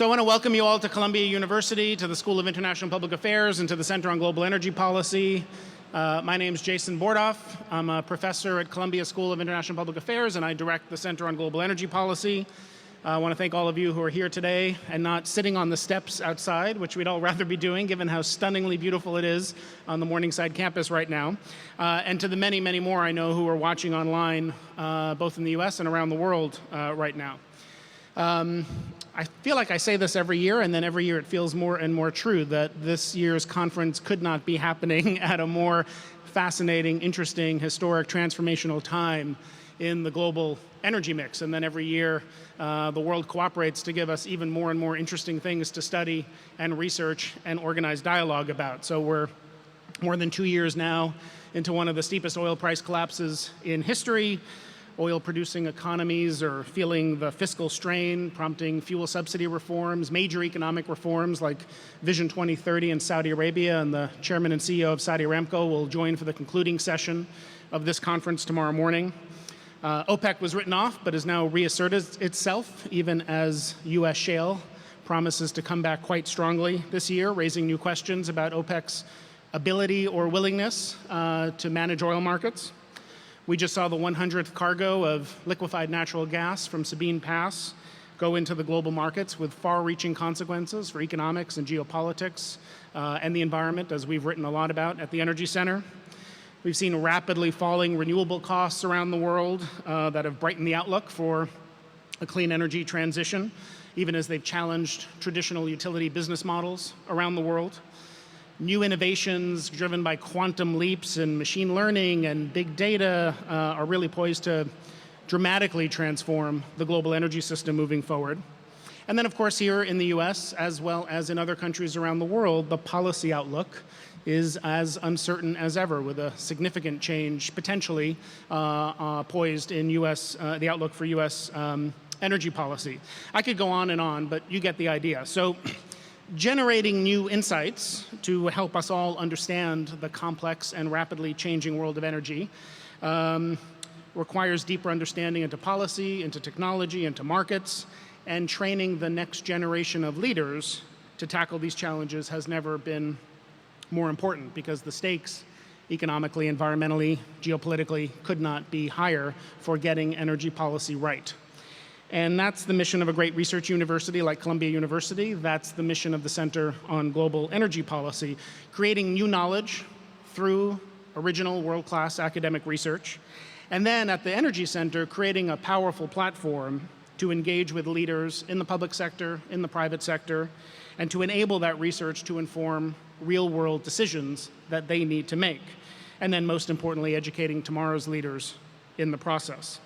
So I want to welcome you all to Columbia University, to the School of International Public Affairs, and to the Center on Global Energy Policy. My name is Jason Bordoff. I'm a professor at Columbia School of International Public Affairs, and I direct the Center on Global Energy Policy. I want to thank all of you who are here today and not sitting on the steps outside, which we'd all rather be doing, given how stunningly beautiful it is on the Morningside campus right now. And to the many, many more I know who are watching online, both in the US and around the world right now. I feel like I say this every year, and then every year it feels more and more true that this year's conference could not be happening at a more fascinating, interesting, historic, transformational time in the global energy mix. And then every year, the world cooperates to give us even more and more interesting things to study and research and organize dialogue about. So we're more than 2 years now into one of the steepest oil price collapses in history. Oil-producing economies are feeling the fiscal strain, prompting fuel subsidy reforms, major economic reforms like Vision 2030 in Saudi Arabia, and the chairman and CEO of Saudi Aramco will join for the concluding session of this conference tomorrow morning. OPEC was written off, but has now reasserted itself, even as U.S. shale promises to come back quite strongly this year, raising new questions about OPEC's ability or willingness to manage oil markets. We just saw the 100th cargo of liquefied natural gas from Sabine Pass go into the global markets with far-reaching consequences for economics and geopolitics and the environment, as we've written a lot about at the Energy Center. We've seen rapidly falling renewable costs around the world that have brightened the outlook for a clean energy transition, even as they've challenged traditional utility business models around the world. New innovations driven by quantum leaps and machine learning and big data are really poised to dramatically transform the global energy system moving forward. And then, of course, here in the US, as well as in other countries around the world, the policy outlook is as uncertain as ever, with a significant change potentially poised in the outlook for US energy policy. I could go on, but you get the idea. So, generating new insights to help us all understand the complex and rapidly changing world of energy requires deeper understanding into policy, into technology, into markets, and training the next generation of leaders to tackle these challenges has never been more important, because the stakes economically, environmentally, geopolitically could not be higher for getting energy policy right. And that's the mission of a great research university like Columbia University. That's the mission of the Center on Global Energy Policy, creating new knowledge through original world-class academic research. And then at the Energy Center, creating a powerful platform to engage with leaders in the public sector, in the private sector, and to enable that research to inform real-world decisions that they need to make. And then most importantly, educating tomorrow's leaders in the process.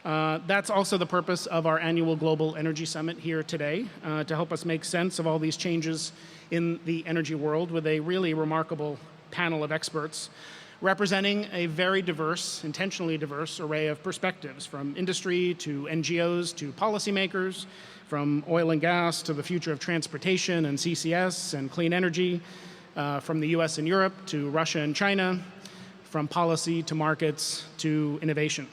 That's also the purpose of our annual Global Energy Summit here today, to help us make sense of all these changes in the energy world with a really remarkable panel of experts representing a very diverse, intentionally diverse array of perspectives, from industry to NGOs to policymakers, from oil and gas to the future of transportation and CCS and clean energy, from the US and Europe to Russia and China, from policy to markets to innovation.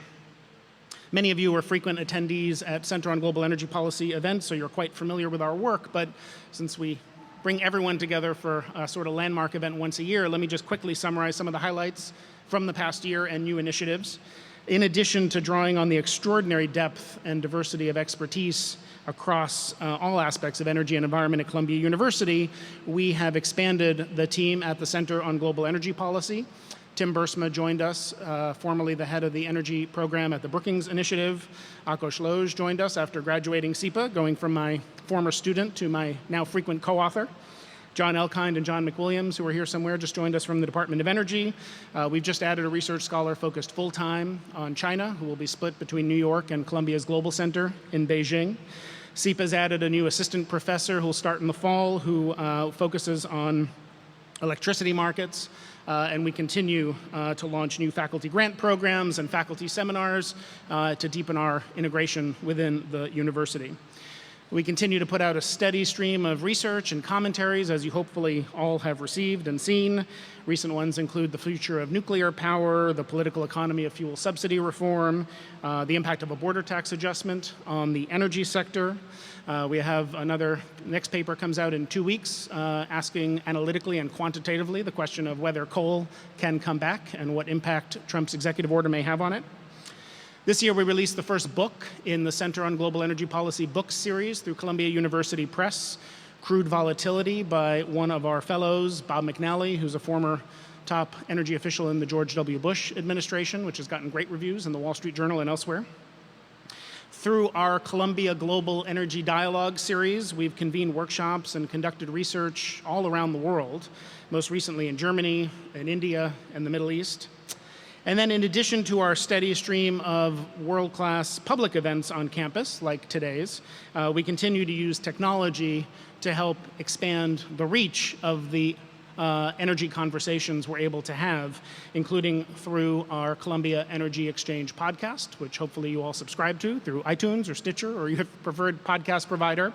Many of you are frequent attendees at Center on Global Energy Policy events, so you're quite familiar with our work, but since we bring everyone together for a sort of landmark event once a year, let me just quickly summarize some of the highlights from the past year and new initiatives. In addition to drawing on the extraordinary depth and diversity of expertise across all aspects of energy and environment at Columbia University, we have expanded the team at the Center on Global Energy Policy. Tim Bursma joined us, formerly the head of the energy program at the Brookings Initiative. Akos Loj joined us after graduating SIPA, going from my former student to my now frequent co-author. John Elkind and John McWilliams, who are here somewhere, just joined us from the Department of Energy. We've just added a research scholar focused full-time on China, who will be split between New York and Columbia's Global Center in Beijing. SIPA's added a new assistant professor who will start in the fall, who focuses on electricity markets. And we continue to launch new faculty grant programs and faculty seminars to deepen our integration within the university. We continue to put out a steady stream of research and commentaries, as you hopefully all have received and seen. Recent ones include the future of nuclear power, the political economy of fuel subsidy reform, the impact of a border tax adjustment on the energy sector, We have next paper comes out in 2 weeks, asking analytically and quantitatively the question of whether coal can come back and what impact Trump's executive order may have on it. This year, we released the first book in the Center on Global Energy Policy book series through Columbia University Press, Crude Volatility, by one of our fellows, Bob McNally, who's a former top energy official in the George W. Bush administration, which has gotten great reviews in the Wall Street Journal and elsewhere. Through our Columbia Global Energy Dialogue series, we've convened workshops and conducted research all around the world, most recently in Germany, in India, and the Middle East. And then in addition to our steady stream of world-class public events on campus, like today's, we continue to use technology to help expand the reach of the energy conversations we're able to have, including through our Columbia Energy Exchange podcast, which hopefully you all subscribe to through iTunes or Stitcher or your preferred podcast provider,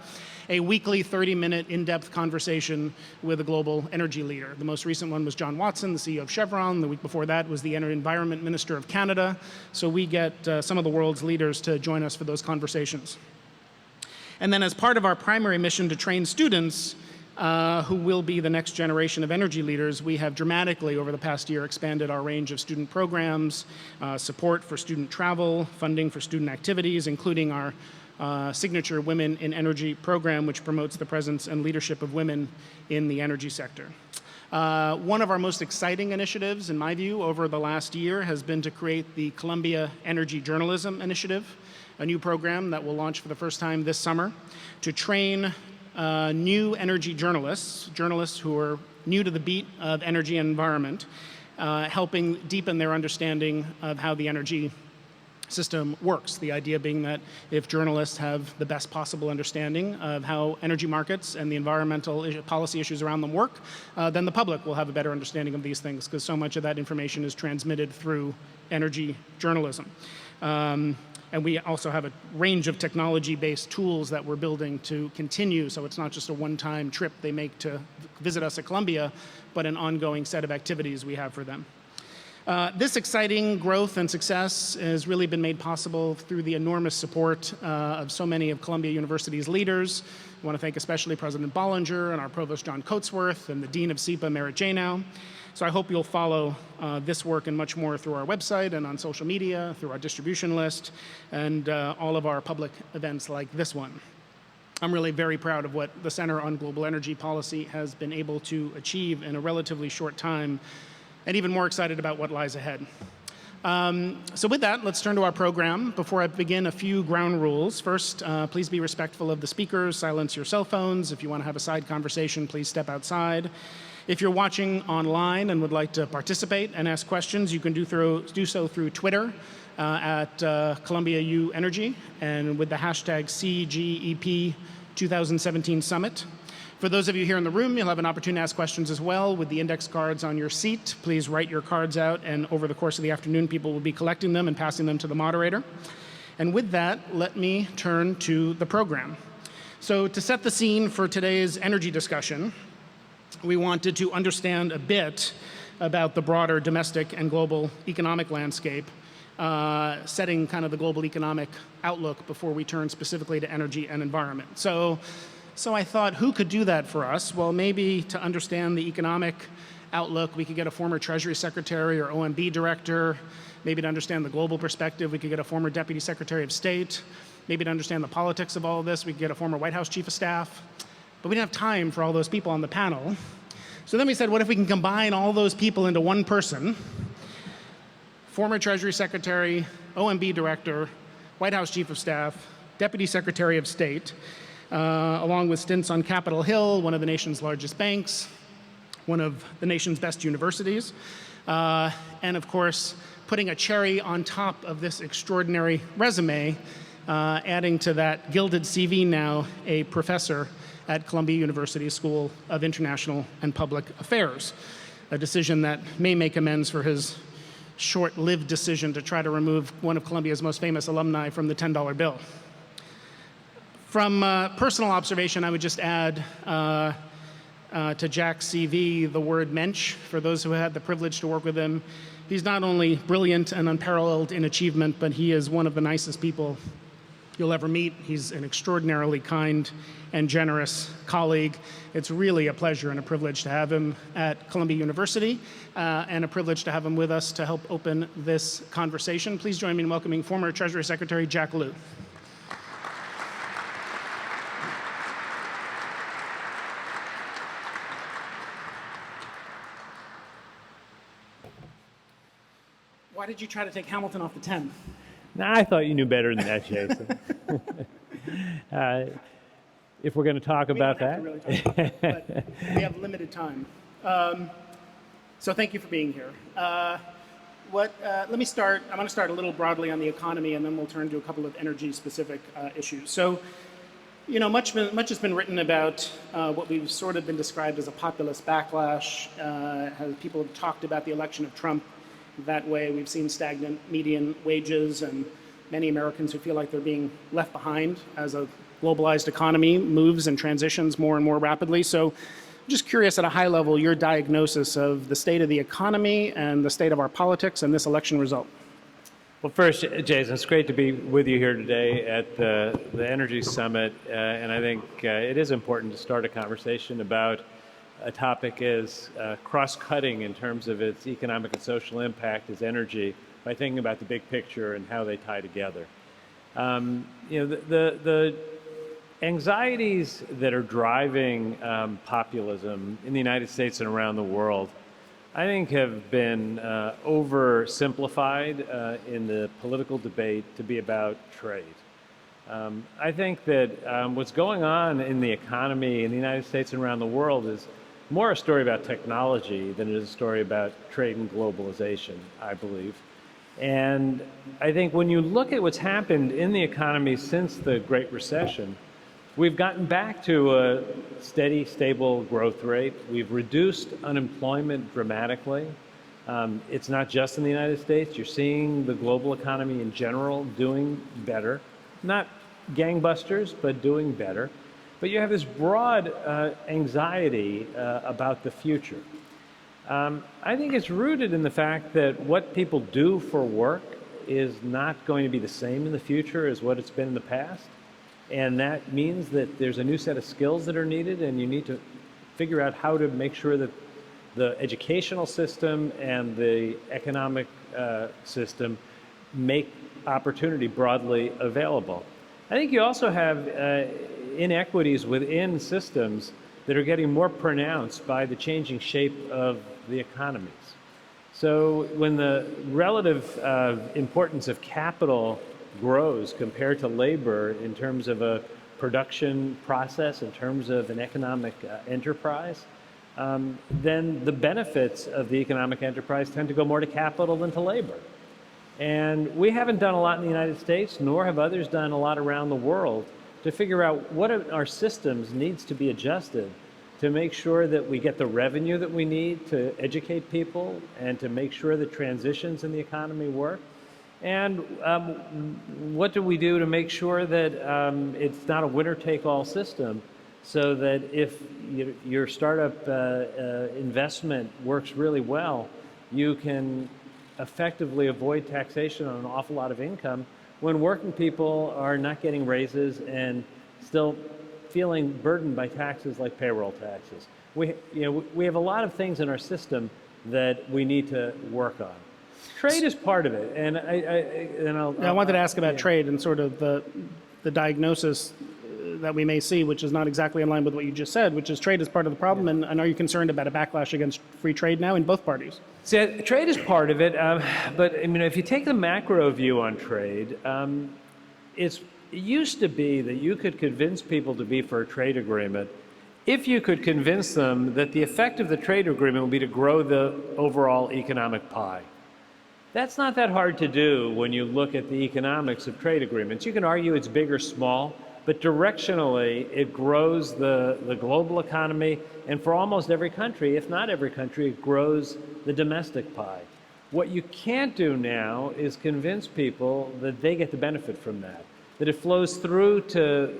a weekly 30-minute in-depth conversation with a global energy leader. The most recent one was John Watson, the CEO of Chevron. The week before that was the Environment Minister of Canada. So we get some of the world's leaders to join us for those conversations. And then as part of our primary mission to train students who will be the next generation of energy leaders, we have dramatically over the past year expanded our range of student programs, support for student travel, funding for student activities, including our signature Women in Energy program, which promotes the presence and leadership of women in the energy sector. One of our most exciting initiatives, in my view, over the last year has been to create the Columbia Energy Journalism Initiative, a new program that will launch for the first time this summer to train new energy journalists who are new to the beat of energy and environment, helping deepen their understanding of how the energy system works. The idea being that if journalists have the best possible understanding of how energy markets and the environmental policy issues around them work, then the public will have a better understanding of these things, because so much of that information is transmitted through energy journalism. And we also have a range of technology-based tools that we're building to continue, so it's not just a one-time trip they make to visit us at Columbia, but an ongoing set of activities we have for them. This exciting growth and success has really been made possible through the enormous support of so many of Columbia University's leaders. I want to thank especially President Bollinger and our Provost John Coatsworth and the Dean of SIPA, Merritt Janow. So I hope you'll follow this work and much more through our website and on social media, through our distribution list, and all of our public events like this one. I'm really very proud of what the Center on Global Energy Policy has been able to achieve in a relatively short time, and even more excited about what lies ahead. So with that, let's turn to our program. Before I begin, a few ground rules. First, please be respectful of the speakers, silence your cell phones. If you want to have a side conversation, please step outside. If you're watching online and would like to participate and ask questions, you can do so through Twitter at Columbia U Energy and with the hashtag CGEP 2017 Summit. For those of you here in the room, you'll have an opportunity to ask questions as well with the index cards on your seat. Please write your cards out, and over the course of the afternoon, people will be collecting them and passing them to the moderator. And with that, let me turn to the program. So to set the scene for today's energy discussion, we wanted to understand a bit about the broader domestic and global economic landscape, setting kind of the global economic outlook before we turn specifically to energy and environment. So I thought, who could do that for us? Well, maybe to understand the economic outlook, we could get a former Treasury Secretary or OMB Director. Maybe to understand the global perspective, we could get a former Deputy Secretary of State. Maybe to understand the politics of all of this, we could get a former White House Chief of Staff. But we didn't have time for all those people on the panel. So then we said, what if we can combine all those people into one person? Former Treasury Secretary, OMB Director, White House Chief of Staff, Deputy Secretary of State, along with stints on Capitol Hill, one of the nation's largest banks, one of the nation's best universities, and of course, putting a cherry on top of this extraordinary resume, adding to that gilded CV now, a professor at Columbia University School of International and Public Affairs, a decision that may make amends for his short-lived decision to try to remove one of Columbia's most famous alumni from the $10 bill. From personal observation, I would just add to Jack's CV the word mensch. For those who had the privilege to work with him, he's not only brilliant and unparalleled in achievement, but he is one of the nicest people you'll ever meet. He's an extraordinarily kind and generous colleague. It's really a pleasure and a privilege to have him at Columbia University, and a privilege to have him with us to help open this conversation. Please join me in welcoming former Treasury Secretary Jack Lew. Why did you try to take Hamilton off the 10? Nah, I thought you knew better than that, Jason. If we're going to talk about that. Really talk about it, but we have limited time. So thank you for being here. Let me start. I'm going to start a little broadly on the economy, and then we'll turn to a couple of energy-specific issues. So, you know, much has been written about what we've sort of been described as a populist backlash. People have talked about the election of Trump that way. We've seen stagnant median wages and many Americans who feel like they're being left behind as a globalized economy moves and transitions more and more rapidly. So I'm just curious at a high level, your diagnosis of the state of the economy and the state of our politics and this election result. Well, first, Jason, it's great to be with you here today at the Energy Summit. And I think it is important to start a conversation about a topic as cross-cutting in terms of its economic and social impact as energy by thinking about the big picture and how they tie together. You know, the anxieties that are driving populism in the United States and around the world, I think have been oversimplified in the political debate to be about trade. I think that what's going on in the economy in the United States and around the world is more a story about technology than it is a story about trade and globalization, I believe. And I think when you look at what's happened in the economy since the Great Recession, we've gotten back to a steady, stable growth rate. We've reduced unemployment dramatically. It's not just in the United States. You're seeing the global economy in general doing better. Not gangbusters, but doing better. But you have this broad anxiety about the future. I think it's rooted in the fact that what people do for work is not going to be the same in the future as what it's been in the past. And that means that there's a new set of skills that are needed, and you need to figure out how to make sure that the educational system and the economic system make opportunity broadly available. I think you also have inequities within systems that are getting more pronounced by the changing shape of the economies. So when the relative importance of capital grows compared to labor in terms of a production process, in terms of an economic enterprise, then the benefits of the economic enterprise tend to go more to capital than to labor. And we haven't done a lot in the United States, nor have others done a lot around the world to figure out what in our systems needs to be adjusted to make sure that we get the revenue that we need to educate people and to make sure that transitions in the economy work. And what do we do to make sure that it's not a winner-take-all system, so that if your startup investment works really well, you can effectively avoid taxation on an awful lot of income when working people are not getting raises and still feeling burdened by taxes like payroll taxes. We have a lot of things in our system that we need to work on. Trade is part of it, and I wanted to ask about trade and sort of the diagnosis that we may see, which is not exactly in line with what you just said, which is trade is part of the problem, and are you concerned about a backlash against free trade now in both parties? See, trade is part of it, but I mean, if you take the macro view on trade, it used to be that you could convince people to be for a trade agreement if you could convince them that the effect of the trade agreement would be to grow the overall economic pie. That's not that hard to do when you look at the economics of trade agreements. You can argue it's big or small, but directionally it grows the global economy, and for almost every country, if not every country, it grows the domestic pie. What you can't do now is convince people that they get the benefit from that it flows through to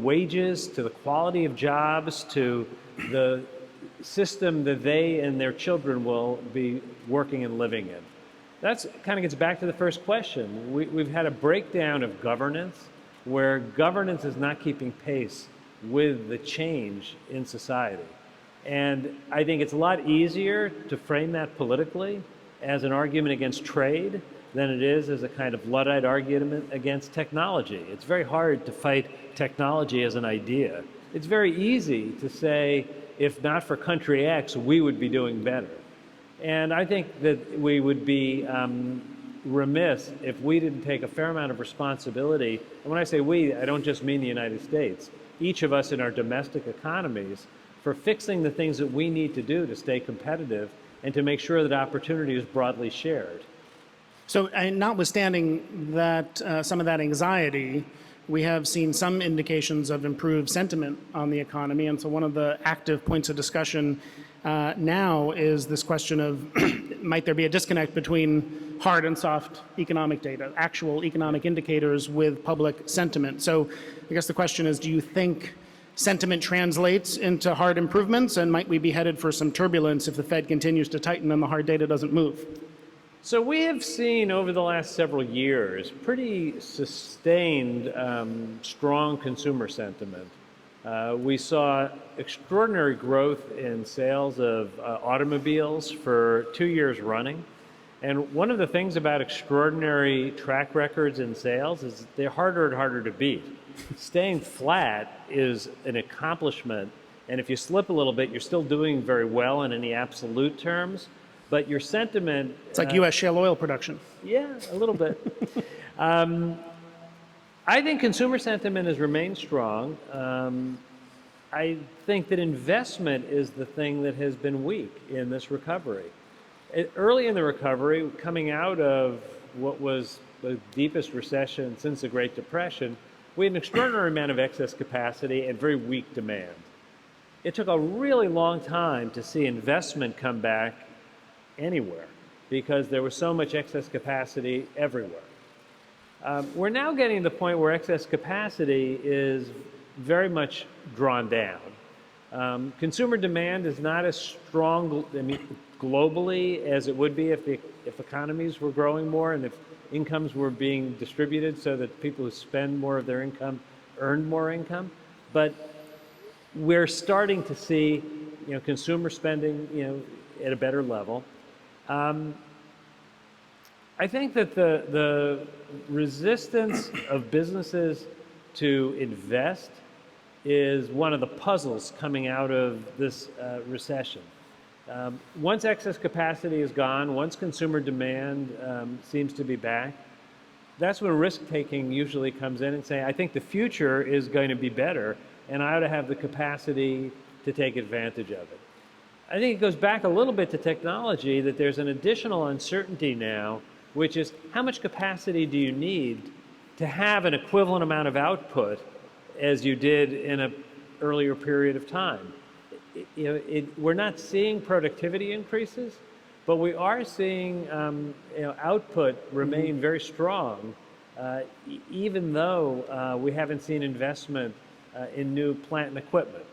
wages, to the quality of jobs, to the system that they and their children will be working and living in. That kind of gets back to the first question. We've had a breakdown of governance. where governance is not keeping pace with the change in society. And I think it's a lot easier to frame that politically as an argument against trade than it is as a kind of Luddite argument against technology. It's very hard to fight technology as an idea. It's very easy to say, if not for country X, we would be doing better. And I think that we would be remiss if we didn't take a fair amount of responsibility. And when I say we, I don't just mean the United States. Each of us in our domestic economies for fixing the things that we need to do to stay competitive and to make sure that opportunity is broadly shared. So, notwithstanding that some of that anxiety, we have seen some indications of improved sentiment on the economy. And so one of the active points of discussion now is this question of might there be a disconnect between hard and soft economic data, actual economic indicators with public sentiment. So I guess the question is, do you think sentiment translates into hard improvements, and might we be headed for some turbulence if the Fed continues to tighten and the hard data doesn't move? So we have seen over the last several years pretty sustained strong consumer sentiment. We saw extraordinary growth in sales of automobiles for 2 years running. And one of the things about extraordinary track records in sales is they're harder and harder to beat. Staying flat is an accomplishment, and if you slip a little bit, you're still doing very well in any absolute terms. But your sentiment... It's like U.S. shale oil production. Yeah, a little bit. I think consumer sentiment has remained strong. I think that investment is the thing that has been weak in this recovery. Early in the recovery, coming out of what was the deepest recession since the Great Depression, we had an extraordinary amount of excess capacity and very weak demand. It took a really long time to see investment come back anywhere because there was so much excess capacity everywhere. We're now getting to the point where excess capacity is very much drawn down. Consumer demand is not as strong globally as it would be if economies were growing more and if incomes were being distributed so that people who spend more of their income earn more income. But we're starting to see, consumer spending, at a better level. I think that the resistance of businesses to invest is one of the puzzles coming out of this recession. Once excess capacity is gone, once consumer demand seems to be back, that's when risk-taking usually comes in and say, I think the future is going to be better, and I ought to have the capacity to take advantage of it. I think it goes back a little bit to technology, that there's an additional uncertainty now, which is how much capacity do you need to have an equivalent amount of output as you did in an earlier period of time. We're not seeing productivity increases, but we are seeing output remain very strong, even though we haven't seen investment in new plant and equipment.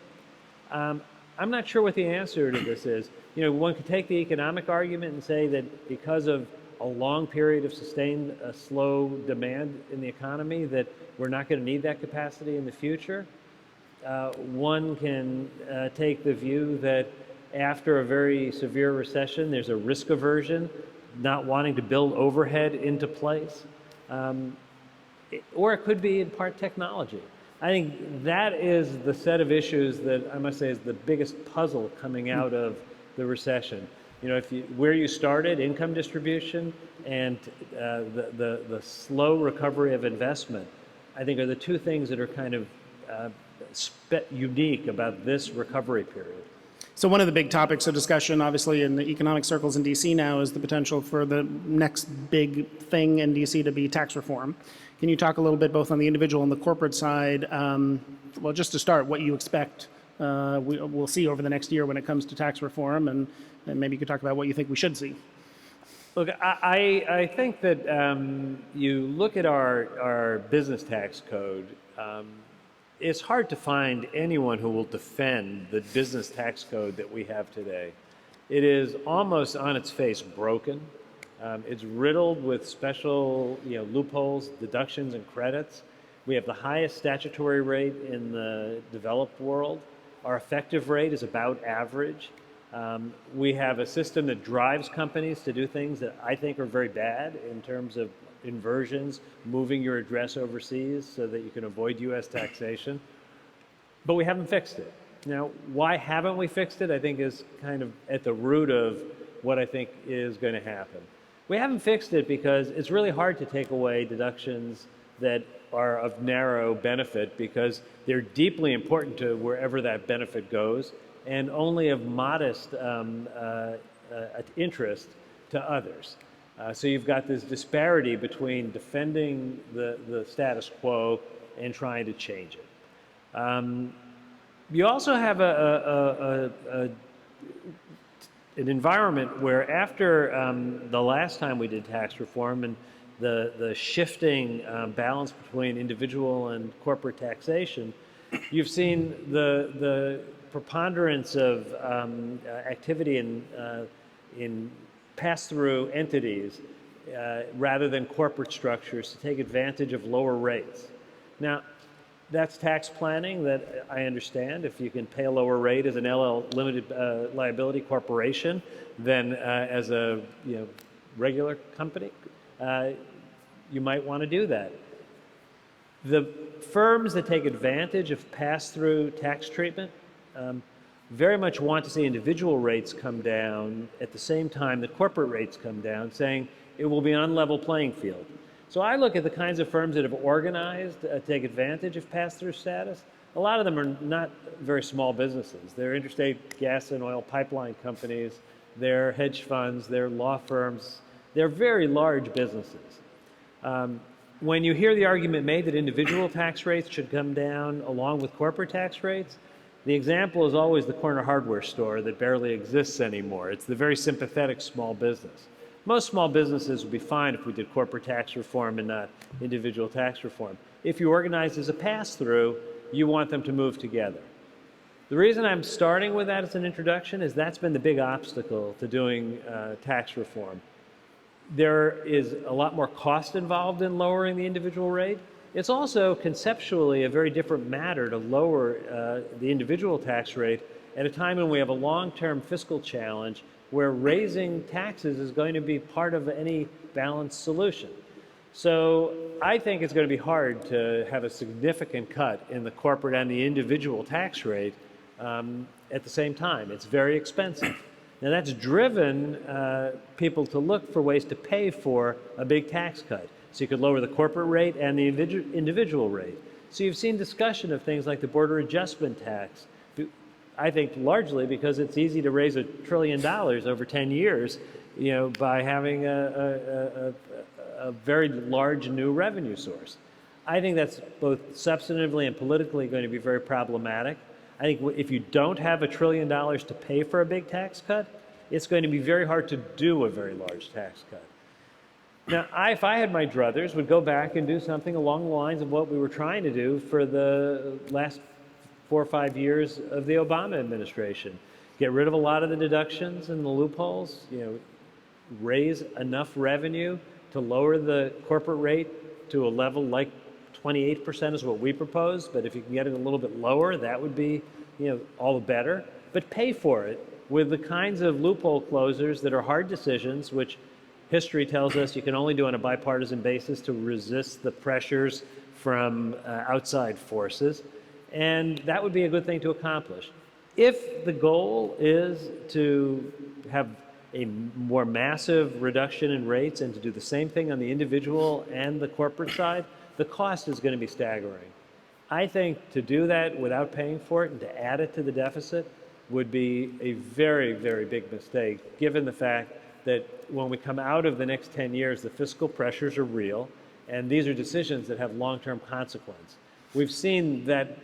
I'm not sure what the answer to this is. One could take the economic argument and say that because of a long period of sustained slow demand in the economy that we're not going to need that capacity in the future. One can take the view that after a very severe recession, there's a risk aversion, not wanting to build overhead into place. Or it could be in part technology. I think that is the set of issues that I must say is the biggest puzzle coming out of the recession. Where you started, income distribution, and the slow recovery of investment, I think are the two things that are kind of unique about this recovery period. So one of the big topics of discussion, obviously, in the economic circles in D.C. now is the potential for the next big thing in D.C. to be tax reform. Can you talk a little bit both on the individual and the corporate side? Well, just to start, what you expect we'll see over the next year when it comes to tax reform, and maybe you could talk about what you think we should see. Look, I think that you look at our business tax code, it's hard to find anyone who will defend the business tax code that we have today. It is almost on its face broken. It's riddled with special loopholes, deductions, and credits. We have the highest statutory rate in the developed world. Our effective rate is about average. We have a system that drives companies to do things that I think are very bad in terms of inversions, moving your address overseas so that you can avoid U.S. taxation. But we haven't fixed it. Now, why haven't we fixed it, I think is kind of at the root of what I think is going to happen. We haven't fixed it because it's really hard to take away deductions that are of narrow benefit because they're deeply important to wherever that benefit goes and only of modest interest to others. So you've got this disparity between defending the status quo and trying to change it. You also have an environment where after the last time we did tax reform and the shifting balance between individual and corporate taxation, you've seen the preponderance of activity in pass-through entities rather than corporate structures to take advantage of lower rates. Now, that's tax planning that I understand. If you can pay a lower rate as an limited liability corporation than as a regular company, you might want to do that. The firms that take advantage of pass-through tax treatment very much want to see individual rates come down at the same time that corporate rates come down, saying it will be an unlevel playing field. So I look at the kinds of firms that have organized to take advantage of pass-through status. A lot of them are not very small businesses. They're interstate gas and oil pipeline companies, they're hedge funds, they're law firms, they're very large businesses. When you hear the argument made that individual tax rates should come down along with corporate tax rates, the example is always the corner hardware store that barely exists anymore. It's the very sympathetic small business. Most small businesses would be fine if we did corporate tax reform and not individual tax reform. If you organize as a pass-through, you want them to move together. The reason I'm starting with that as an introduction is that's been the big obstacle to doing tax reform. There is a lot more cost involved in lowering the individual rate. It's also conceptually a very different matter to lower the individual tax rate at a time when we have a long-term fiscal challenge where raising taxes is going to be part of any balanced solution. So I think it's going to be hard to have a significant cut in the corporate and the individual tax rate at the same time. It's very expensive. Now that's driven people to look for ways to pay for a big tax cut. So you could lower the corporate rate and the individual rate. So you've seen discussion of things like the border adjustment tax, I think largely because it's easy to raise $1 trillion over 10 years, by having a very large new revenue source. I think that's both substantively and politically going to be very problematic. I think if you don't have $1 trillion to pay for a big tax cut, it's going to be very hard to do a very large tax cut. Now, if I had my druthers, would go back and do something along the lines of what we were trying to do for the last 4 or 5 years of the Obama administration. Get rid of a lot of the deductions and the loopholes, raise enough revenue to lower the corporate rate to a level like 28% is what we propose, but if you can get it a little bit lower, that would be, all the better. But pay for it with the kinds of loophole closers that are hard decisions, which history tells us you can only do on a bipartisan basis to resist the pressures from outside forces. And that would be a good thing to accomplish. If the goal is to have a more massive reduction in rates and to do the same thing on the individual and the corporate side, the cost is going to be staggering. I think to do that without paying for it and to add it to the deficit would be a very, very big mistake, given the fact that when we come out of the next 10 years, the fiscal pressures are real, and these are decisions that have long-term consequence. We've seen that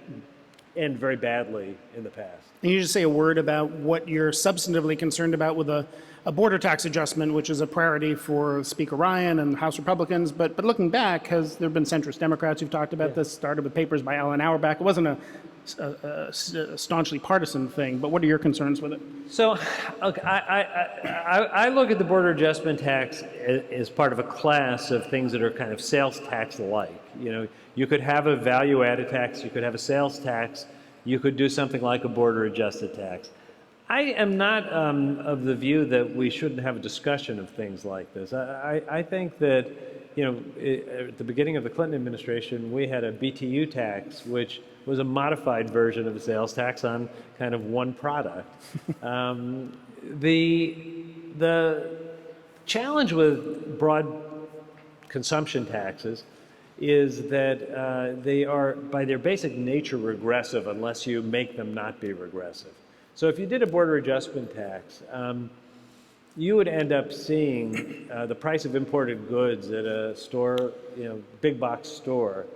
end very badly in the past. Can you just say a word about what you're substantively concerned about with a border tax adjustment, which is a priority for Speaker Ryan and House Republicans, but looking back, there have been centrist Democrats who've talked about this, started with papers by Alan Auerbach. It wasn't a a staunchly partisan thing, but what are your concerns with it? So, look, I look at the border adjustment tax as part of a class of things that are kind of sales tax-like. You know, you could have a value-added tax, you could have a sales tax, you could do something like a border-adjusted tax. I am not of the view that we shouldn't have a discussion of things like this. I think that, you know, at the beginning of the Clinton administration, we had a BTU tax, which was a modified version of a sales tax on kind of one product. The challenge with broad consumption taxes is that they are, by their basic nature, regressive unless you make them not be regressive. So if you did a border adjustment tax, you would end up seeing the price of imported goods at a store, you know, big box store,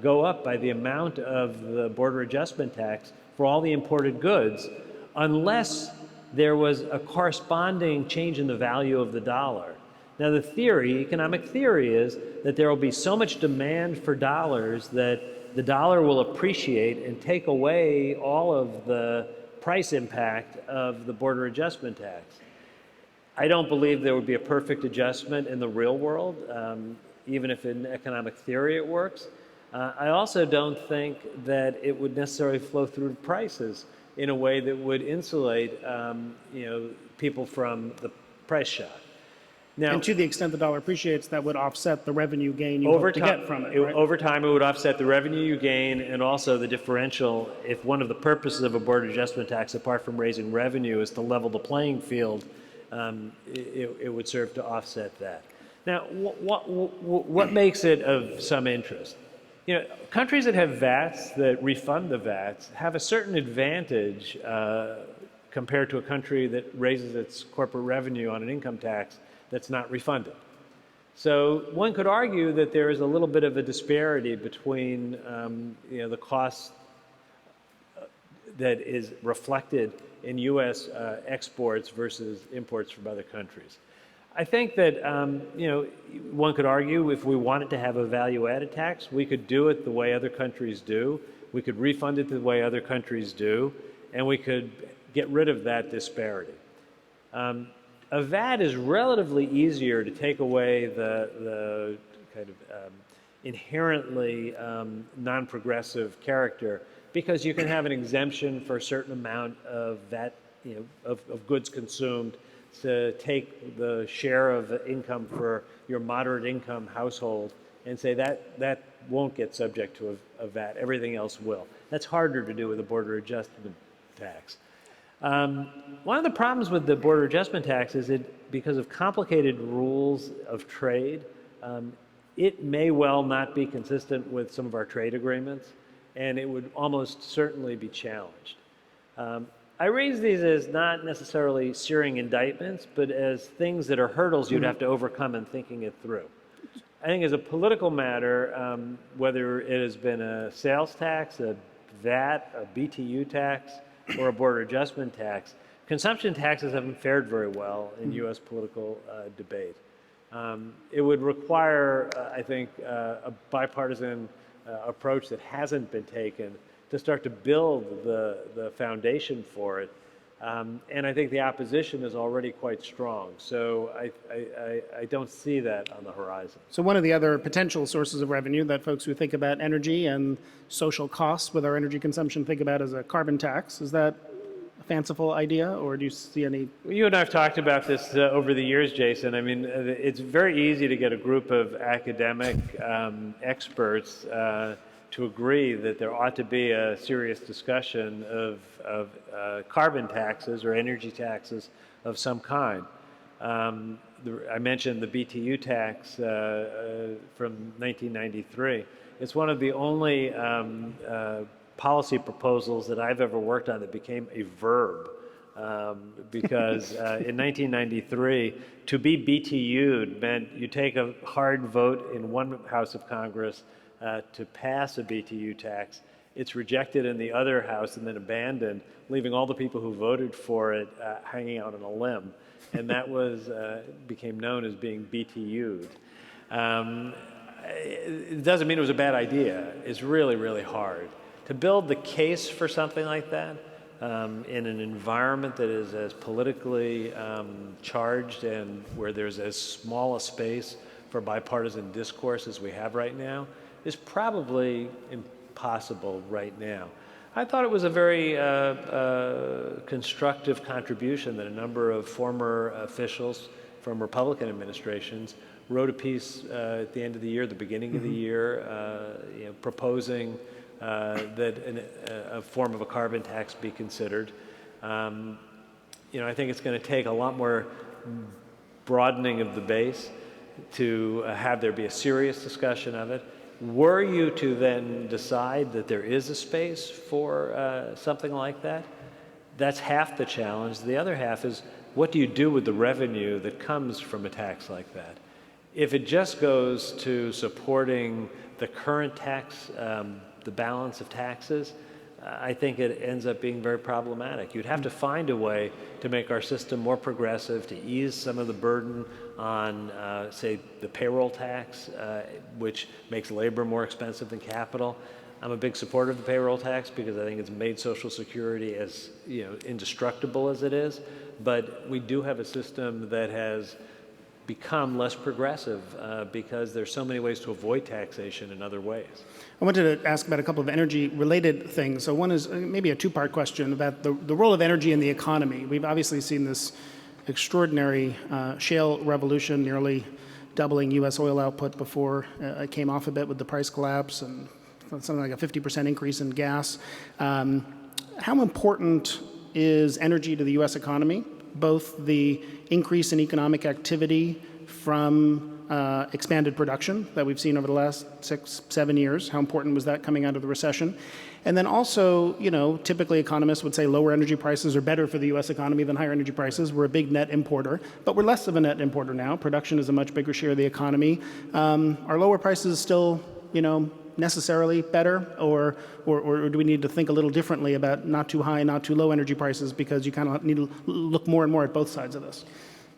go up by the amount of the border adjustment tax for all the imported goods, unless there was a corresponding change in the value of the dollar. Now the theory, economic theory, is that there will be so much demand for dollars that the dollar will appreciate and take away all of the price impact of the border adjustment tax. I don't believe there would be a perfect adjustment in the real world, even if in economic theory it works. I also don't think that it would necessarily flow through to prices in a way that would insulate you know, people from the price shock. Now, And to the extent the dollar appreciates, that would offset the revenue gain you hope to get from it, right? Over time, it would offset the revenue you gain and also the differential. If one of the purposes of a border adjustment tax, apart from raising revenue, is to level the playing field, it would serve to offset that. Now, what makes it of some interest? You know, countries that have VATs that refund the VATs have a certain advantage compared to a country that raises its corporate revenue on an income tax that's not refunded. So one could argue that there is a little bit of a disparity between you know, the cost that is reflected in U.S. exports versus imports from other countries. I think that you know, one could argue if we wanted to have a value-added tax, we could do it the way other countries do. We could refund it the way other countries do, and we could get rid of that disparity. A VAT is relatively easier to take away the kind of inherently non-progressive character, because you can have an exemption for a certain amount of VAT, you know, of goods consumed, to take the share of the income for your moderate income household and say that won't get subject to a VAT, everything else will. That's harder to do with a border adjustment tax. One of the problems with the border adjustment tax is because of complicated rules of trade, it may well not be consistent with some of our trade agreements, and it would almost certainly be challenged. I raise these as not necessarily searing indictments, but as things that are hurdles you'd have to overcome in thinking it through. I think as a political matter, whether it has been a sales tax, a VAT, a BTU tax, or a border adjustment tax, consumption taxes haven't fared very well in U.S. political debate. It would require, I think, a bipartisan approach that hasn't been taken to start to build the foundation for it. And I think the opposition is already quite strong. So I don't see that on the horizon. So one of the other potential sources of revenue that folks who think about energy and social costs with our energy consumption think about as a carbon tax. Is that a fanciful idea, or do you see any? You and I have talked about this over the years, Jason. I mean, it's very easy to get a group of academic experts to agree that there ought to be a serious discussion of carbon taxes or energy taxes of some kind. I mentioned the BTU tax from 1993. It's one of the only policy proposals that I've ever worked on that became a verb. Because in 1993, to be BTU'd meant you take a hard vote in one House of Congress to pass a BTU tax. It's rejected in the other house and then abandoned, leaving all the people who voted for it hanging out on a limb. And that was became known as being BTU'd. It doesn't mean it was a bad idea. It's really, really hard. To build the case for something like that in an environment that is as politically charged and where there's as small a space for bipartisan discourse as we have right now is probably impossible right now. I thought it was a very constructive contribution that a number of former officials from Republican administrations wrote a piece at the end of the year, the beginning of the year, proposing that a form of a carbon tax be considered. I think it's going to take a lot more broadening of the base to have there be a serious discussion of it. Were you to then decide that there is a space for something like that, that's half the challenge. The other half is, what do you do with the revenue that comes from a tax like that? If it just goes to supporting the current tax, the balance of taxes, I think it ends up being very problematic. You'd have to find a way to make our system more progressive, to ease some of the burden on, say, the payroll tax, which makes labor more expensive than capital. I'm a big supporter of the payroll tax because I think it's made Social Security as indestructible as it is. But we do have a system that has become less progressive because there's so many ways to avoid taxation in other ways. I wanted to ask about a couple of energy-related things. So one is maybe a two-part question about the role of energy in the economy. We've obviously seen this extraordinary shale revolution, nearly doubling U.S. oil output before it came off a bit with the price collapse, and something like a 50% increase in gas. How important is energy to the U.S. economy, both the increase in economic activity from expanded production that we've seen over the last 6-7 years? How important was that coming out of the recession? And then also, typically economists would say lower energy prices are better for the U.S. economy than higher energy prices. We're a big net importer, but we're less of a net importer now. Production is a much bigger share of the economy. Are lower prices still, necessarily better, or do we need to think a little differently about not too high, not too low energy prices, because you kind of need to look more and more at both sides of this?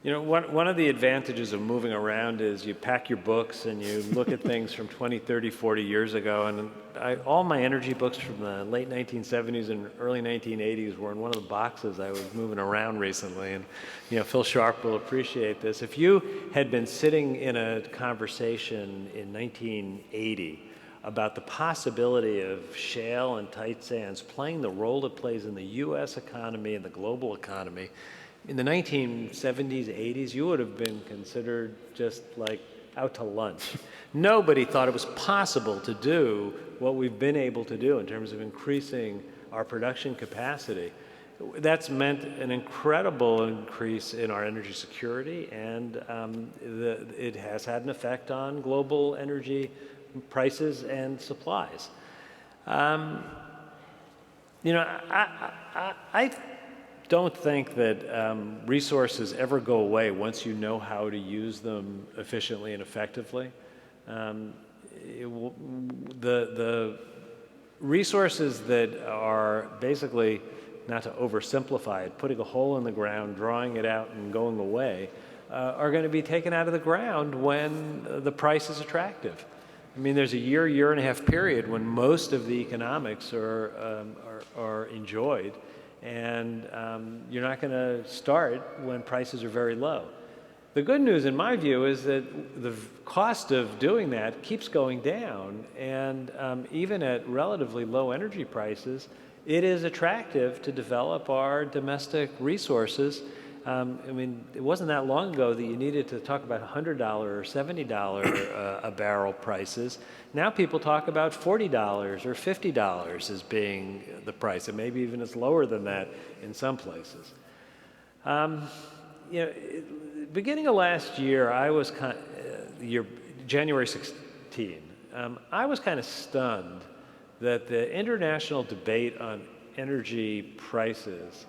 One of the advantages of moving around is you pack your books and you look at things from 20, 30, 40 years ago. And all my energy books from the late 1970s and early 1980s were in one of the boxes I was moving around recently. And Phil Sharp will appreciate this. If you had been sitting in a conversation in 1980 about the possibility of shale and tight sands playing the role it plays in the U.S. economy and the global economy, in the 1970s, 80s, you would have been considered just like out to lunch. Nobody thought it was possible to do what we've been able to do in terms of increasing our production capacity. That's meant an incredible increase in our energy security, and it has had an effect on global energy prices and supplies. I don't think that resources ever go away once you know how to use them efficiently and effectively. The resources that are basically, not to oversimplify it, putting a hole in the ground, drawing it out and going away, are going to be taken out of the ground when the price is attractive. I mean, there's a year and a half period when most of the economics are enjoyed, and you're not going to start when prices are very low. The good news, in my view, is that the cost of doing that keeps going down, and even at relatively low energy prices, it is attractive to develop our domestic resources. It wasn't that long ago that you needed to talk about $100 or $70 a barrel prices. Now people talk about $40 or $50 as being the price, and maybe even it's lower than that in some places. Beginning of last year, I was January 16, I was kind of stunned that the international debate on energy prices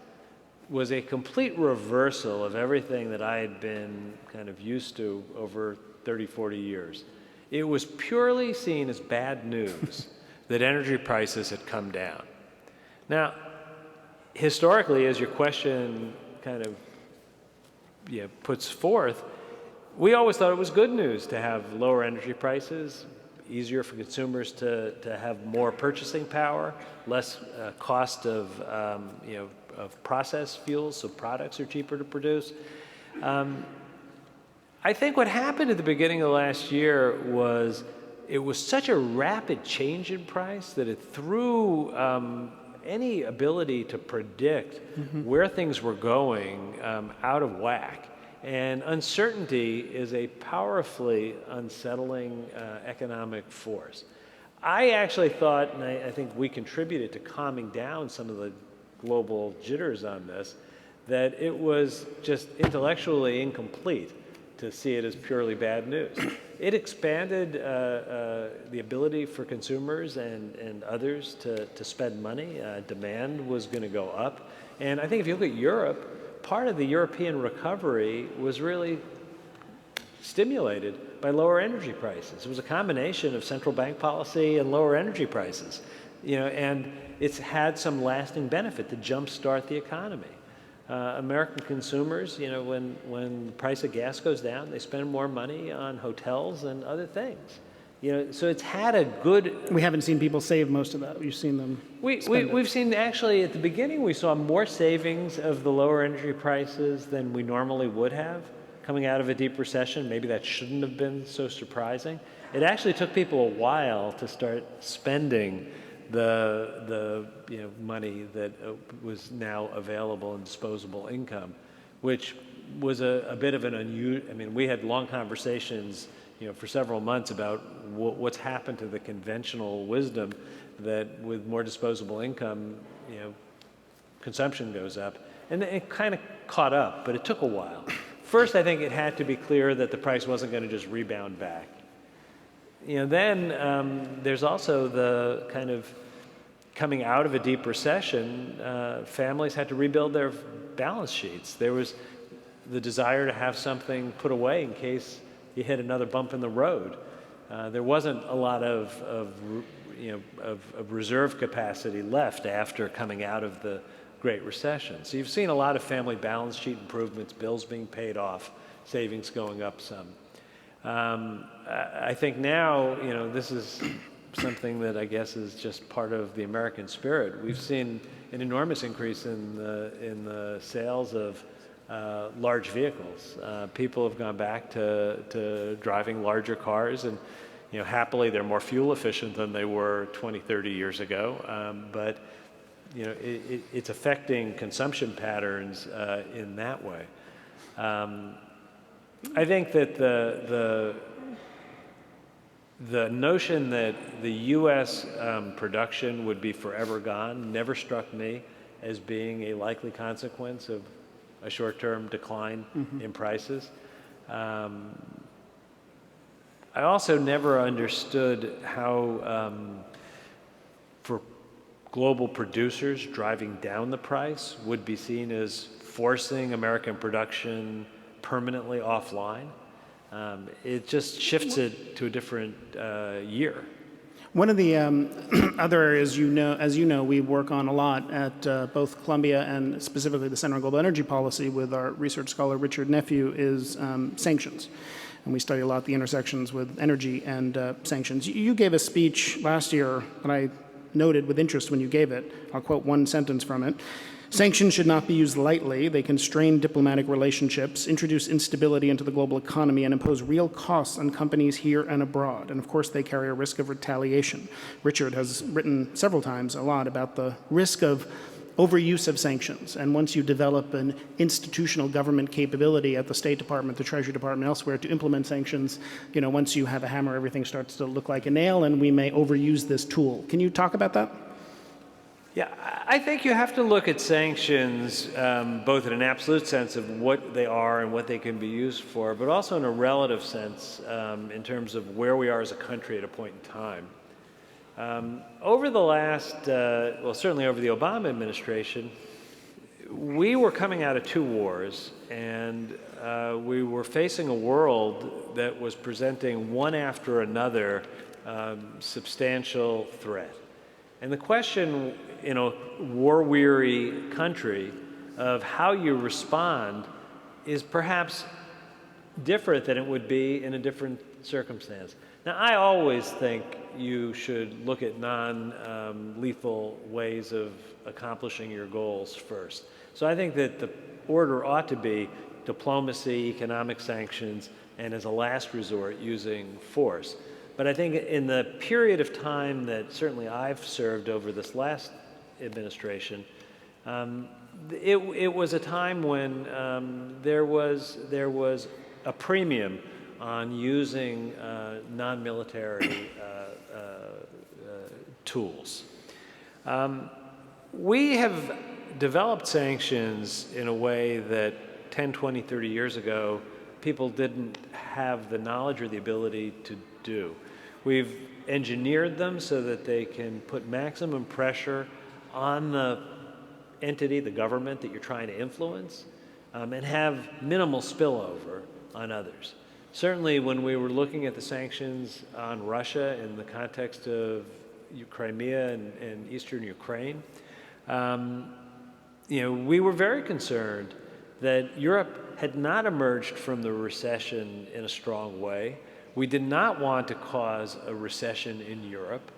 was a complete reversal of everything that I had been kind of used to over 30, 40 years. It was purely seen as bad news that energy prices had come down. Now, historically, as your question kind of puts forth, we always thought it was good news to have lower energy prices. easier for consumers to have more purchasing power, less cost of, of processed fuels, so products are cheaper to produce. I think what happened at the beginning of last year was it was such a rapid change in price that it threw any ability to predict where things were going out of whack. And uncertainty is a powerfully unsettling economic force. I actually thought, and I think we contributed to calming down some of the global jitters on this, that it was just intellectually incomplete to see it as purely bad news. It expanded the ability for consumers and others to spend money. Demand was going to go up. And I think if you look at Europe, part of the European recovery was really stimulated by lower energy prices. It was a combination of central bank policy and lower energy prices, and it's had some lasting benefit to jumpstart the economy. American consumers, when the price of gas goes down, they spend more money on hotels and other things. So it's had a good... We haven't seen people save most of that. We've seen them We've seen, actually, at the beginning, we saw more savings of the lower energy prices than we normally would have coming out of a deep recession. Maybe that shouldn't have been so surprising. It actually took people a while to start spending the money that was now available in disposable income, which was a bit of an unusual... I mean, we had long conversations for several months about what's happened to the conventional wisdom that with more disposable income, consumption goes up. And it kind of caught up, but it took a while. First, I think it had to be clear that the price wasn't going to just rebound back. Then there's also the kind of coming out of a deep recession, families had to rebuild their balance sheets. There was the desire to have something put away in case you hit another bump in the road. There wasn't a lot of reserve capacity left after coming out of the Great Recession. So you've seen a lot of family balance sheet improvements, bills being paid off, savings going up some. I think now, this is something that I guess is just part of the American spirit. We've seen an enormous increase in the sales of large vehicles. People have gone back to driving larger cars, and happily they're more fuel efficient than they were 20, 30 years ago. But it's affecting consumption patterns in that way. I think that the notion that the U.S. production would be forever gone never struck me as being a likely consequence of a short-term decline in prices. I also never understood how, for global producers, driving down the price would be seen as forcing American production permanently offline. It just shifts it to a different year. One of the other areas, as you know, we work on a lot at both Columbia and specifically the Center on Global Energy Policy with our research scholar Richard Nephew is sanctions. And we study a lot the intersections with energy and sanctions. You gave a speech last year that I noted with interest when you gave it. I'll quote one sentence from it. Sanctions should not be used lightly. They can strain diplomatic relationships, introduce instability into the global economy, and impose real costs on companies here and abroad. And of course, they carry a risk of retaliation. Richard has written several times a lot about the risk of overuse of sanctions. And once you develop an institutional government capability at the State Department, the Treasury Department, elsewhere to implement sanctions, once you have a hammer, everything starts to look like a nail, and we may overuse this tool. Can you talk about that? Yeah, I think you have to look at sanctions both in an absolute sense of what they are and what they can be used for, but also in a relative sense in terms of where we are as a country at a point in time. Over the last, well, certainly over the Obama administration, we were coming out of two wars, and we were facing a world that was presenting one after another substantial threat. And the question in a war-weary country of how you respond is perhaps different than it would be in a different circumstance. Now, I always think you should look at non-lethal ways of accomplishing your goals first. So I think that the order ought to be diplomacy, economic sanctions, and as a last resort, using force. But I think in the period of time that certainly I've served over this last administration, it was a time when there was a premium on using non-military tools. We have developed sanctions in a way that 10, 20, 30 years ago, people didn't have the knowledge or the ability to do. We've engineered them so that they can put maximum pressure on the entity, the government that you're trying to influence, and have minimal spillover on others. Certainly when we were looking at the sanctions on Russia in the context of Crimea and eastern Ukraine, we were very concerned that Europe had not emerged from the recession in a strong way. We did not want to cause a recession in Europe.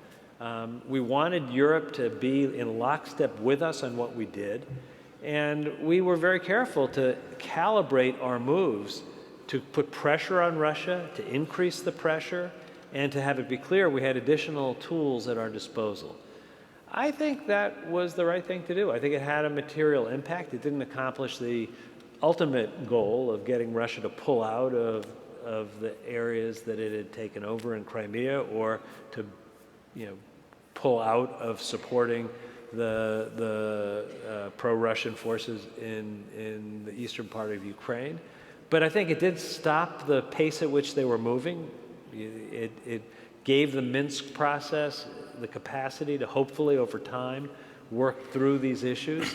We wanted Europe to be in lockstep with us on what we did. And we were very careful to calibrate our moves to put pressure on Russia, to increase the pressure, and to have it be clear we had additional tools at our disposal. I think that was the right thing to do. I think it had a material impact. It didn't accomplish the ultimate goal of getting Russia to pull out of the areas that it had taken over in Crimea, or to pull out of supporting the pro-Russian forces in the eastern part of Ukraine. But I think it did stop the pace at which they were moving. It gave the Minsk process the capacity to hopefully over time work through these issues.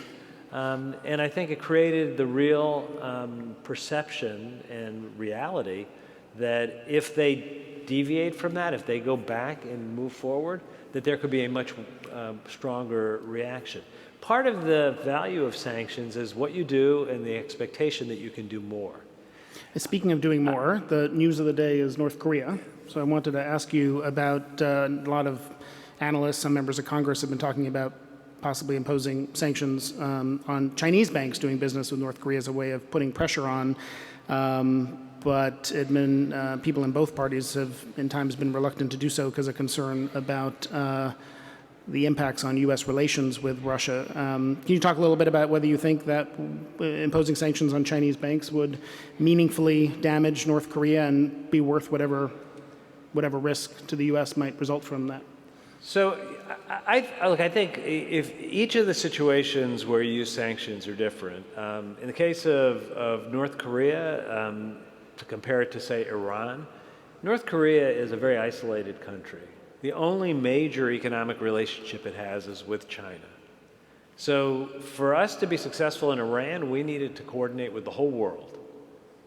And I think it created the real perception and reality that if they deviate from that, if they go back and move forward, that there could be a much stronger reaction. Part of the value of sanctions is what you do and the expectation that you can do more. Speaking of doing more, the news of the day is North Korea. So I wanted to ask you about a lot of analysts, some members of Congress have been talking about possibly imposing sanctions on Chinese banks doing business with North Korea as a way of putting pressure on. But people in both parties have in times been reluctant to do so because of concern about the impacts on U.S. relations with Russia. Can you talk a little bit about whether you think that imposing sanctions on Chinese banks would meaningfully damage North Korea and be worth whatever risk to the U.S. might result from that? So I think if each of the situations where you use sanctions are different. In the case of North Korea, to compare it to, say, Iran, North Korea is a very isolated country. The only major economic relationship it has is with China. So for us to be successful in Iran, we needed to coordinate with the whole world.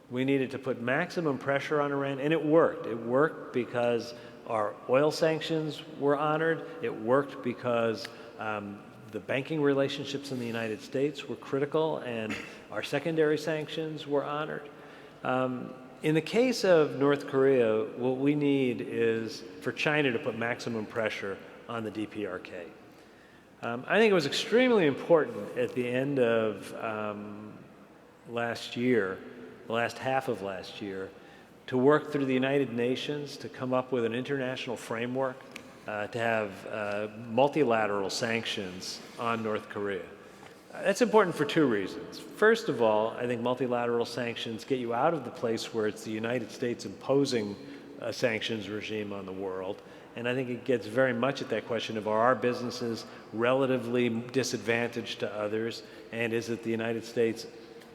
We needed to put maximum pressure on Iran, and it worked. It worked because our oil sanctions were honored. It worked because the banking relationships in the United States were critical, and our secondary sanctions were honored. In the case of North Korea, what we need is for China to put maximum pressure on the DPRK. I think it was extremely important at the end of last year, the last half of last year, to work through the United Nations to come up with an international framework to have multilateral sanctions on North Korea. That's important for two reasons. First of all, I think multilateral sanctions get you out of the place where it's the United States imposing a sanctions regime on the world. And I think it gets very much at that question of, are our businesses relatively disadvantaged to others? And is it the United States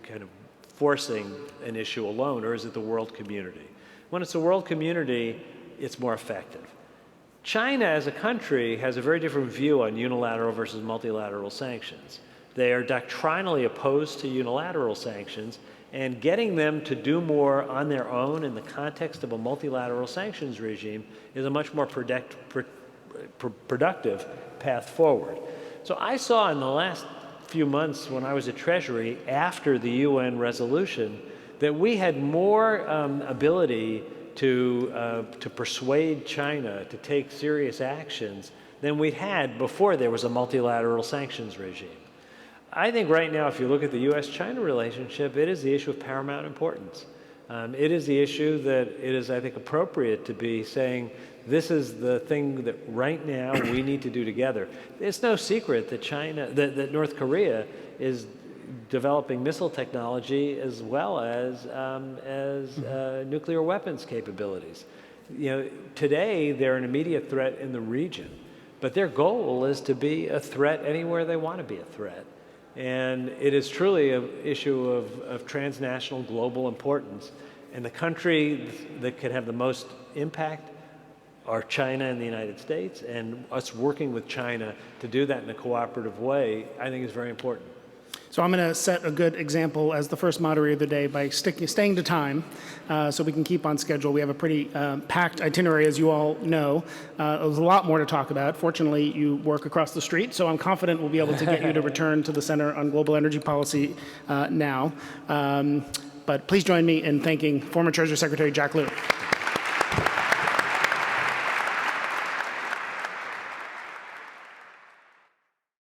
kind of forcing an issue alone, or is it the world community? When it's the world community, it's more effective. China as a country has a very different view on unilateral versus multilateral sanctions. They are doctrinally opposed to unilateral sanctions, and getting them to do more on their own in the context of a multilateral sanctions regime is a much more productive path forward. So I saw in the last few months when I was at Treasury after the UN resolution that we had more ability to persuade China to take serious actions than we'd had before there was a multilateral sanctions regime. I think right now, if you look at the U.S.-China relationship, it is the issue of paramount importance. It is the issue that it is, I think, appropriate to be saying, this is the thing that right now we need to do together. It's no secret that that North Korea is developing missile technology as well as nuclear weapons capabilities. You know, today they're an immediate threat in the region, but their goal is to be a threat anywhere they want to be a threat. And it is truly an issue of transnational global importance. And the country that could have the most impact are China and the United States, and us working with China to do that in a cooperative way, I think is very important. So I'm going to set a good example as the first moderator of the day by staying to time so we can keep on schedule. We have a pretty packed itinerary, as you all know. There's a lot more to talk about. Fortunately, you work across the street, so I'm confident we'll be able to get you to return to the Center on Global Energy Policy now. But please join me in thanking former Treasury Secretary Jack Lew.